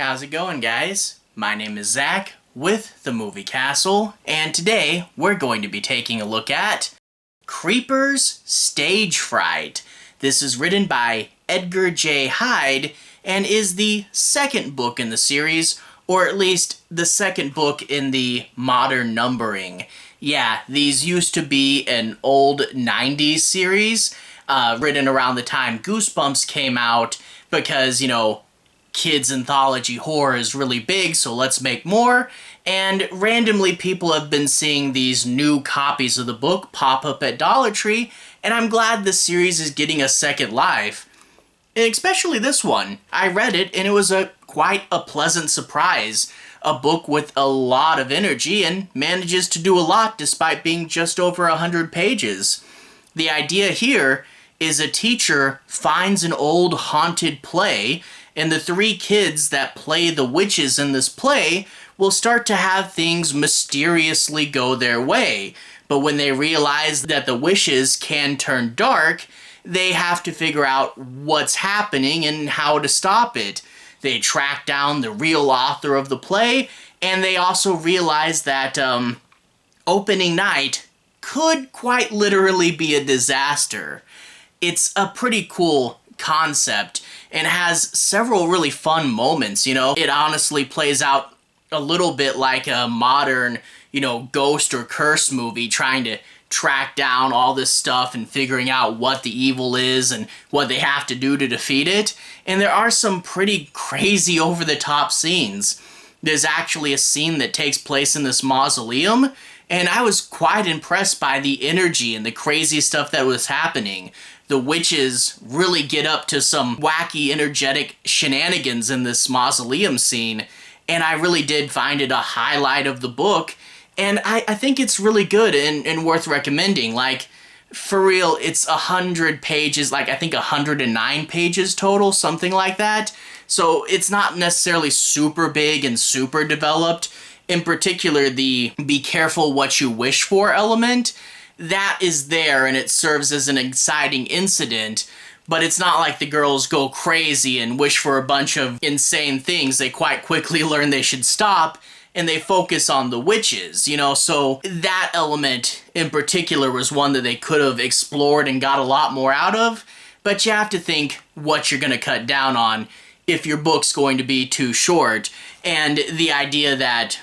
how's it going, guys? My name is Zach with the Movie Castle, and today we're going to be taking a look at Creepers Stage Fright. This is written by Edgar J. Hyde and is the second book in the series, or at least the second book in the modern numbering. Yeah, these used to be an old 90s series written around the time Goosebumps came out because, kids anthology horror is really big, so let's make more. And randomly people have been seeing these new copies of the book pop up at Dollar Tree, and I'm glad the series is getting a second life. And especially this one. I read it and it was quite a pleasant surprise. A book with a lot of energy and manages to do a lot despite being just over 100 pages. The idea here is a teacher finds an old haunted play, and the three kids that play the witches in this play will start to have things mysteriously go their way. But when they realize that the wishes can turn dark, they have to figure out what's happening and how to stop it. They track down the real author of the play, and they also realize that opening night could quite literally be a disaster. It's a pretty cool concept and has several really fun moments, It honestly plays out a little bit like a modern, ghost or curse movie trying to track down all this stuff and figuring out what the evil is and what they have to do to defeat it. And there are some pretty crazy over-the-top scenes. There's actually a scene that takes place in this mausoleum, and I was quite impressed by the energy and the crazy stuff that was happening. The witches really get up to some wacky, energetic shenanigans in this mausoleum scene, and I really did find it a highlight of the book, and I think it's really good and worth recommending. Like, for real, it's 100 pages, I think 109 pages total, something like that. So it's not necessarily super big and super developed. In particular, the be careful what you wish for element, that is there and it serves as an exciting incident, but it's not like the girls go crazy and wish for a bunch of insane things. They quite quickly learn they should stop and they focus on the witches, so that element in particular was one that they could have explored and got a lot more out of, but you have to think what you're going to cut down on if your book's going to be too short, and the idea that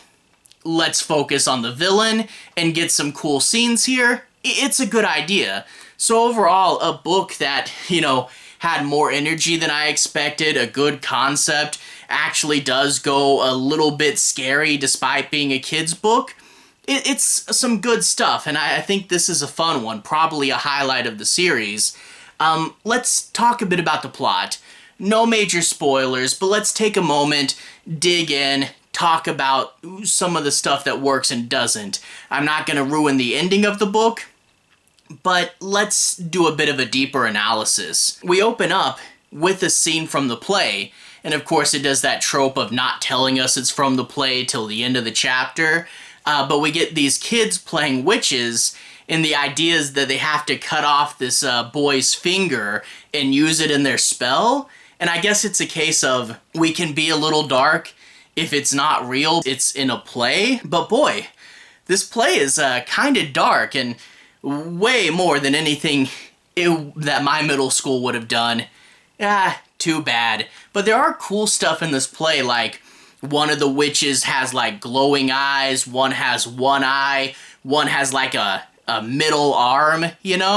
let's focus on the villain and get some cool scenes here, it's a good idea. So overall, a book that, had more energy than I expected, a good concept, actually does go a little bit scary despite being a kid's book. It's some good stuff, and I think this is a fun one, probably a highlight of the series. Let's talk a bit about the plot. No major spoilers, but let's take a moment, dig in, talk about some of the stuff that works and doesn't. I'm not going to ruin the ending of the book, but let's do a bit of a deeper analysis. We open up with a scene from the play, and of course it does that trope of not telling us it's from the play till the end of the chapter, but we get these kids playing witches, and the idea is that they have to cut off this boy's finger and use it in their spell, and I guess it's a case of we can be a little dark if it's not real, it's in a play, but boy, this play is kind of dark and way more than anything that my middle school would have done. Too bad. But there are cool stuff in this play, like one of the witches has glowing eyes, one has one eye, one has a middle arm, And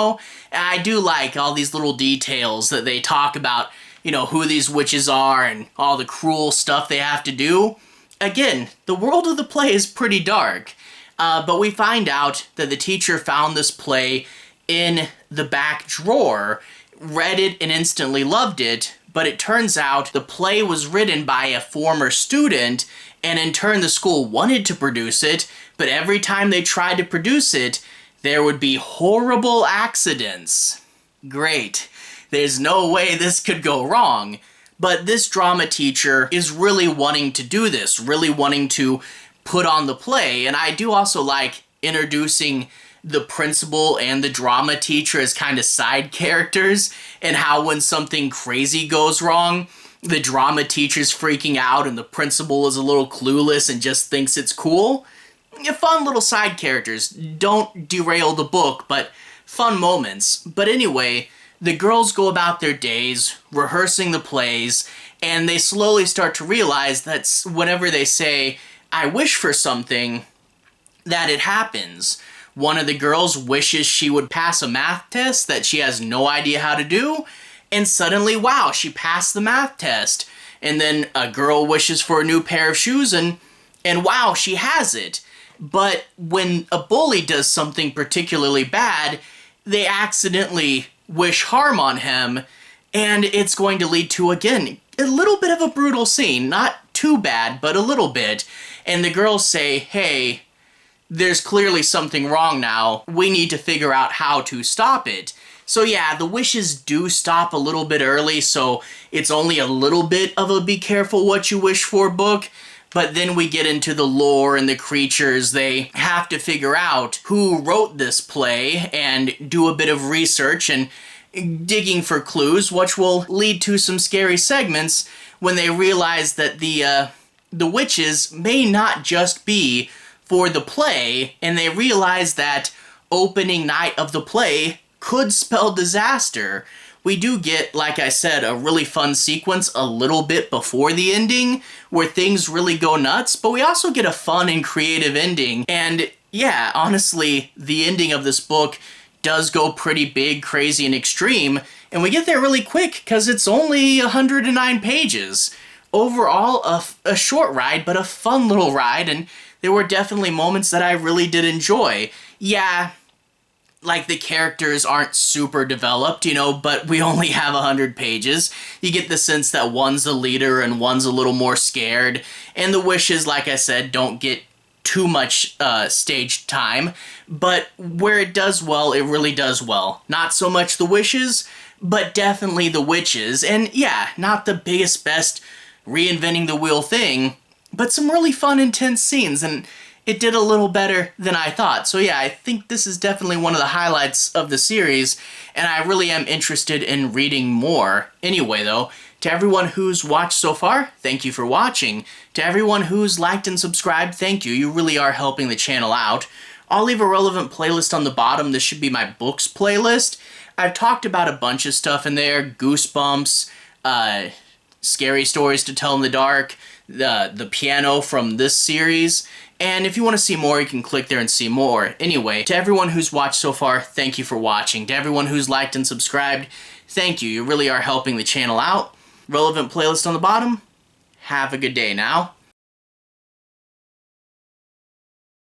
I do like all these little details that they talk about, who these witches are and all the cruel stuff they have to do. Again, the world of the play is pretty dark. But we find out that the teacher found this play in the back drawer, read it and instantly loved it, but it turns out the play was written by a former student, and in turn the school wanted to produce it, but every time they tried to produce it, there would be horrible accidents. Great. There's no way this could go wrong. But this drama teacher is really wanting to do this, really wanting to put on the play, and I do also like introducing the principal and the drama teacher as kind of side characters, and how when something crazy goes wrong, the drama teacher's freaking out and the principal is a little clueless and just thinks it's cool. Fun little side characters. Don't derail the book, but fun moments. But anyway, the girls go about their days, rehearsing the plays, and they slowly start to realize that whenever they say, I wish for something, that it happens. One of the girls wishes she would pass a math test that she has no idea how to do, and suddenly, wow, she passed the math test. And then a girl wishes for a new pair of shoes, and wow, she has it. But when a bully does something particularly bad, they accidentally wish harm on him, and it's going to lead to, again, a little bit of a brutal scene. Not too bad, but a little bit. And the girls say, hey, there's clearly something wrong now. We need to figure out how to stop it. So yeah, the wishes do stop a little bit early, so it's only a little bit of a be careful what you wish for book. But then we get into the lore and the creatures. They have to figure out who wrote this play and do a bit of research and digging for clues, which will lead to some scary segments when they realize that the witches may not just be for the play, and they realize that opening night of the play could spell disaster. We do get, like I said, a really fun sequence a little bit before the ending where things really go nuts, but we also get a fun and creative ending. And yeah, honestly, the ending of this book does go pretty big, crazy, and extreme, and we get there really quick because it's only 109 pages. Overall, a short ride, but a fun little ride, and there were definitely moments that I really did enjoy. Yeah, like the characters aren't super developed, you know, but we only have 100 pages. You get the sense that one's the leader and one's a little more scared, and the wishes, like I said, don't get too much stage time, but where it does well, it really does well. Not so much the wishes, but definitely the witches, and yeah, not the biggest, best reinventing the wheel thing, but some really fun, intense scenes, and it did a little better than I thought. So yeah, I think this is definitely one of the highlights of the series, and I really am interested in reading more. Anyway though, to everyone who's watched so far, thank you for watching. To everyone who's liked and subscribed, thank you. You really are helping the channel out. I'll leave a relevant playlist on the bottom. This should be my books playlist. I've talked about a bunch of stuff in there. Goosebumps, scary stories to tell in the dark, the piano from this series. And if you want to see more, you can click there and see more. Anyway, to everyone who's watched so far, thank you for watching. To everyone who's liked and subscribed, thank you. You really are helping the channel out. Relevant playlist on the bottom. Have a good day now.